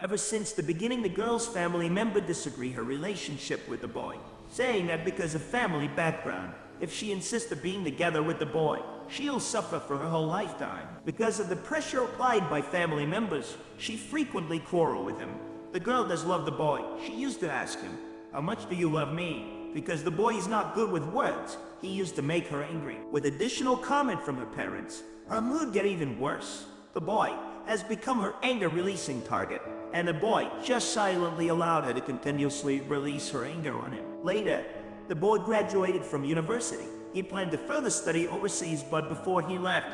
Ever since the beginning, the girl's family member disagreed her relationship with the boy, saying that because of family background, if she insists on being together with the boy, she'll suffer for her whole lifetime. Because of the pressure applied by family members, she frequently quarreled with him. The girl does love the boy. She used to ask him, "How much do you love me?" Because the boy is not good with words, he used to make her angry. With additional comment from her parents, her mood get even worse. The boy has become her anger-releasing target, and the boy just silently allowed her to continuously release her anger on him. Later, the boy graduated from university. He planned to further study overseas, but before he left,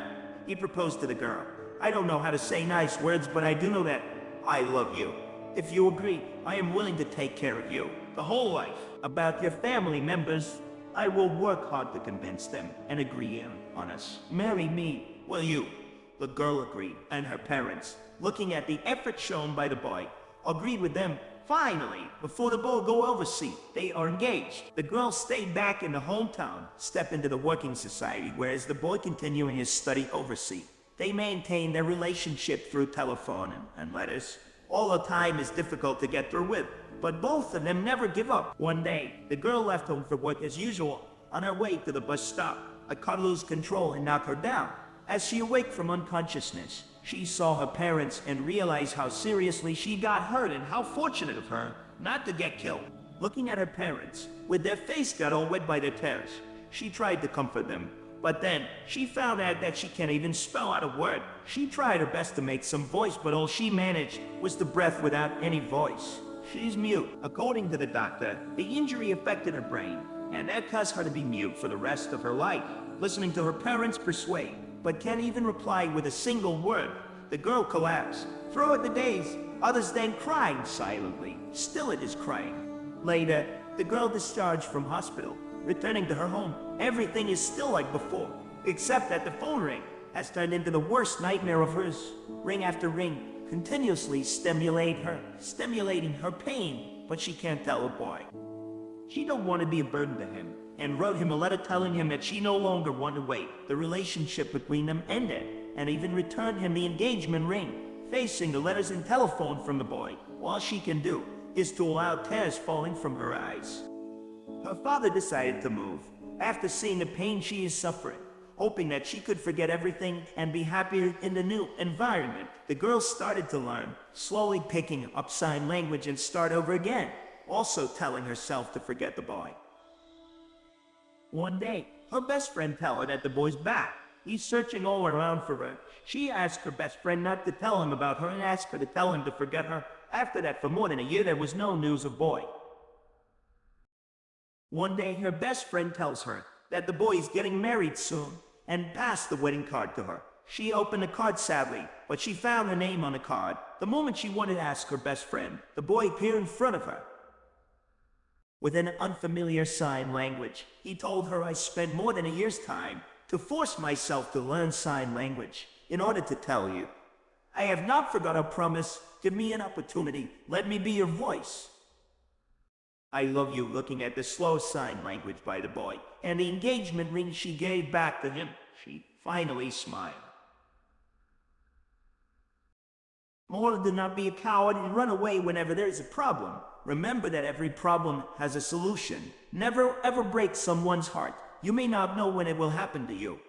he proposed to the girl. "I don't know how to say nice words, but I do know that I love you. If you agree, I am willing to take care of you the whole life. About your family members, I will work hard to convince them and agree on us. Marry me, will you?" The girl agreed, and her parents, looking at the effort shown by the boy, agreed with them. Finally, before the boy go overseas, they are engaged. The girl stayed back in the hometown, step into the working society, whereas the boy continuing his study overseas. They maintain their relationship through telephone and letters. All the time is difficult to get through with, but both of them never give up. One day, the girl left home for work as usual. On her way to the bus stop, a car lose control and knocked her down. As she awaked from unconsciousness, she saw her parents and realized how seriously she got hurt and how fortunate of her not to get killed. Looking at her parents, with their face got all wet by their tears, she tried to comfort them. But then, she found out that she can't even spell out a word. She tried her best to make some voice, but all she managed was the breath without any voice. She's mute. According to the doctor, the injury affected her brain, and that caused her to be mute for the rest of her life. Listening to her parents persuade, but can't even reply with a single word, the girl collapsed. Throughout the days, others then crying silently. Still it is crying. Later, the girl discharged from hospital. Returning to her home, everything is still like before, except that the phone ring has turned into the worst nightmare of hers. Ring after ring, continuously stimulating her pain, but she can't tell the boy. She don't want to be a burden to him, and wrote him a letter telling him that she no longer wanted to wait. The relationship between them ended, and even returned him the engagement ring. Facing the letters and telephone from the boy, all she can do is to allow tears falling from her eyes. Her father decided to move, after seeing the pain she is suffering, hoping that she could forget everything and be happier in the new environment. The girl started to learn, slowly picking up sign language and start over again, also telling herself to forget the boy. One day, her best friend tells her that the boy's back. He's searching all around for her. She asked her best friend not to tell him about her and asked her to tell him to forget her. After that, for more than a year, there was no news of boy. One day, her best friend tells her that the boy is getting married soon and passed the wedding card to her. She opened the card sadly, but she found her name on the card. The moment she wanted to ask her best friend, the boy appeared in front of her. With an unfamiliar sign language, he told her, "I spent more than a year's time to force myself to learn sign language in order to tell you. I have not forgot our promise. Give me an opportunity. Let me be your voice. I love you," looking at the slow sign language by the boy, and the engagement ring she gave back to him. She finally smiled. Moral: do not be a coward and run away whenever there is a problem. Remember that every problem has a solution. Never ever break someone's heart. You may not know when it will happen to you.